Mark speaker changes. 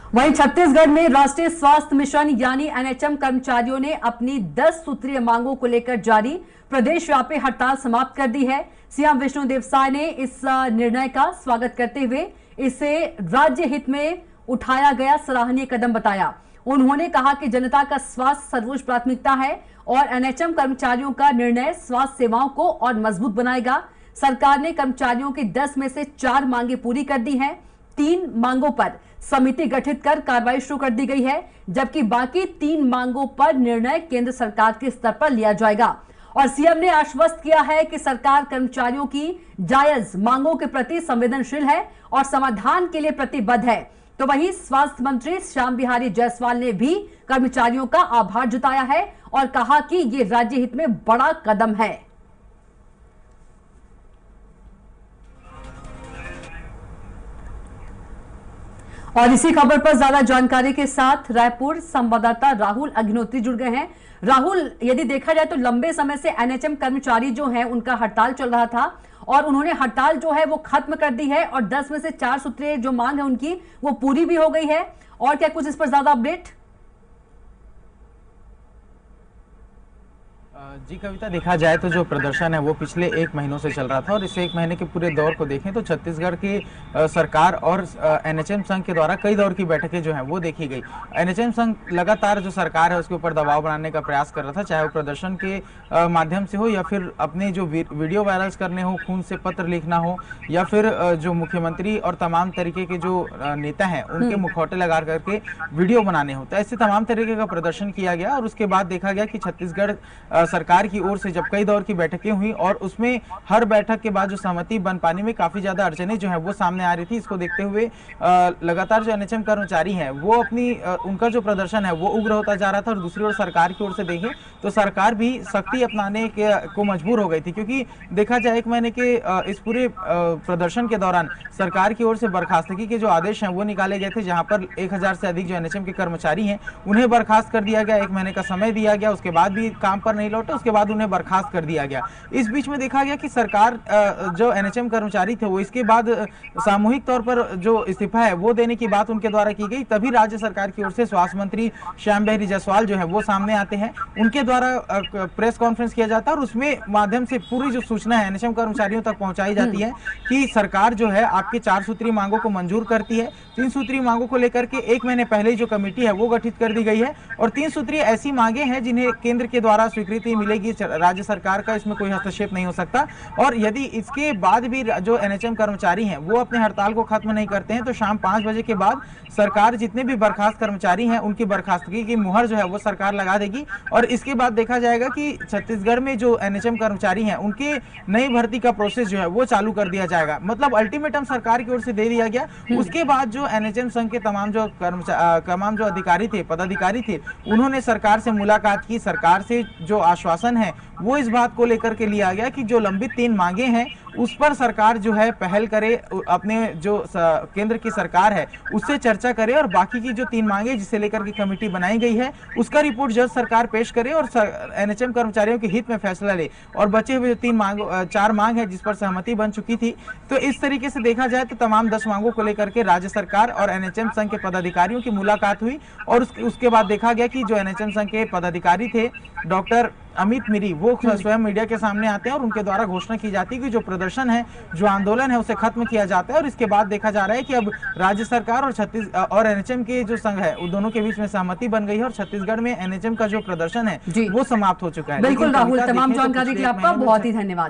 Speaker 1: वहीं छत्तीसगढ़ में राष्ट्रीय स्वास्थ्य मिशन यानी एनएचएम कर्मचारियों ने अपनी 10 सूत्रीय मांगों को लेकर जारी प्रदेशव्यापी हड़ताल समाप्त कर दी है। सीएम विष्णुदेव साय ने इस निर्णय का स्वागत करते हुए इसे राज्य हित में उठाया गया सराहनीय कदम बताया। उन्होंने कहा कि जनता का स्वास्थ्य सर्वोच्च प्राथमिकता है और एनएचएम कर्मचारियों का निर्णय स्वास्थ्य सेवाओं को और मजबूत बनाएगा। सरकार ने कर्मचारियों की 10 में से 4 मांगे पूरी कर दी हैं। 3 मांगों पर समिति गठित कर कार्रवाई शुरू कर दी गई है, जबकि बाकी 3 मांगों पर निर्णय केंद्र सरकार के स्तर पर लिया जाएगा। और सीएम ने आश्वस्त किया है कि सरकार कर्मचारियों की जायज मांगों के प्रति संवेदनशील है और समाधान के लिए प्रतिबद्ध है। तो वहीं स्वास्थ्य मंत्री श्याम बिहारी जायसवाल ने भी कर्मचारियों का आभार जताया है और कहा कि ये राज्य हित में बड़ा कदम है। और इसी खबर पर ज्यादा जानकारी के साथ रायपुर संवाददाता राहुल अग्निहोत्री जुड़ गए हैं। राहुल, यदि देखा जाए तो लंबे समय से एनएचएम कर्मचारी जो हैं उनका हड़ताल चल रहा था और उन्होंने हड़ताल जो है वो खत्म कर दी है और 10 में से 4 सूत्रीय जो मांग है उनकी वो पूरी भी हो गई है। और क्या कुछ इस पर ज्यादा अपडेट?
Speaker 2: जी कविता, देखा जाए तो जो प्रदर्शन है वो पिछले 1 महीनों से चल रहा था और इस 1 महीने के पूरे दौर को देखें तो छत्तीसगढ़ की सरकार और एनएचएम संघ के द्वारा कई दौर की बैठकें जो हैं वो देखी गई। एनएचएम संघ लगातार जो सरकार है उसके ऊपर दबाव बनाने का प्रयास कर रहा था, चाहे वो प्रदर्शन के माध्यम से हो या फिर अपने जो वीडियो वायरल्स करने हो, खून से पत्र लिखना हो या फिर जो मुख्यमंत्री और तमाम तरीके के जो नेता हैं उनके मुखौटे लगा करके वीडियो बनाने हो। तो ऐसे तमाम तरीके का प्रदर्शन किया गया और उसके बाद देखा गया कि छत्तीसगढ़ सरकार की ओर से जब कई दौर की बैठकें हुई और उसमें हर बैठक के बाद जो सहमति बन पाने में काफी ज्यादा अड़चनें जो है वो सामने आ रही थी। इसको देखते हुए लगातार जो एनएचएम कर्मचारी हैं वो अपनी उनका जो प्रदर्शन है वो उग्र होता जा रहा था और दूसरी ओर सरकार की ओर से देखें तो सरकार भी सख्ती अपनाने को मजबूर हो गई थी, क्योंकि देखा जाए 1 महीने के इस पूरे प्रदर्शन के दौरान सरकार की ओर से बर्खास्तगी के जो आदेश हैं वो निकाले गए थे, जहां पर 1000 से अधिक जो एनएचएम के कर्मचारी हैं उन्हें बर्खास्त कर दिया गया। 1 महीने का समय दिया गया, उसके बाद भी काम पर नहीं लौटे, उसके बाद उन्हें बर्खास्त कर दिया गया। इस बीच में देखा गया कि सरकार जो एनएचएम कर्मचारी थे वो इसके बाद सामूहिक तौर पर जो इस्तीफा है वो देने की बात उनके द्वारा की गई। तभी राज्य सरकार की ओर से स्वास्थ्य मंत्री श्याम बिहारी जायसवाल जो है वो सामने आते हैं, उनके द्वारा प्रेस कॉन्फ्रेंस किया जाता है और उसमें माध्यम से पूरी जो सूचना है एनएचएम कर्मचारियों तक पहुंचाई जाती है कि सरकार जो है आपके 4 सूत्रीय मांगों को मंजूर करती है। 3 सूत्रीय मांगों को लेकर के 1 महीने पहले ही जो कमेटी है वो गठित कर दी गई है और 3 सूत्रीय ऐसी मांगे हैं जिन्हें केंद्र के द्वारा स्वीकृति मिलेगी, राज्य सरकार का इसमें कोई हस्तक्षेप नहीं हो सकता। और यदि इसके बाद भी जो एनएचएम कर्मचारी हैं वो अपने हड़ताल को खत्म नहीं करते हैं तो शाम 5 बजे के बाद सरकार जितने भी बर्खास्त कर्मचारी हैं उनकी बर्खास्तगी की मुहर जो है वो सरकार लगा देगी। और इसके बाद देखा जाएगा कि छत्तीसगढ़ में जो एनएचएम कर्मचारी हैं उनके नई भर्ती का प्रोसेस जो है वो चालू कर दिया जाएगा। मतलब अल्टीमेटम सरकार की ओर से दे दिया गया। उसके बाद जो एनएचएम संघ के तमाम जो अधिकारी थे, पदाधिकारी थे, उन्होंने सरकार से मुलाकात की। सरकार से जो आश्वासन है वो इस बात को लेकर के लिया गया कि जो लंबित 3 मांगे हैं उस पर सरकार जो है पहल करे, अपने जो केंद्र की सरकार है उससे चर्चा करे और बाकी की जो 3 मांगे जिसे लेकर के कमेटी बनाई गई है उसका रिपोर्ट जल्द सरकार पेश करे और एनएचएम कर्मचारियों के हित में फैसला ले। और बचे हुए जो 4 मांग है जिस पर सहमति बन चुकी थी, तो इस तरीके से देखा जाए तो तमाम 10 मांगों को लेकर के राज्य सरकार और एनएचएम संघ के पदाधिकारियों की मुलाकात हुई और उसके बाद देखा गया कि जो एनएचएम संघ के पदाधिकारी थे डॉक्टर अमित मिरी वो स्वयं मीडिया के सामने आते हैं और उनके द्वारा घोषणा की जाती है कि जो प्रदर्शन है, जो आंदोलन है उसे खत्म किया जाता है। और इसके बाद देखा जा रहा है कि अब राज्य सरकार और एनएचएम के जो संघ है उन दोनों के बीच में सहमति बन गई है और छत्तीसगढ़ में एनएचएम का जो प्रदर्शन है वो समाप्त हो चुका है।
Speaker 1: बिल्कुल राहुल, तमाम जानकारी के लिए आपका बहुत ही धन्यवाद।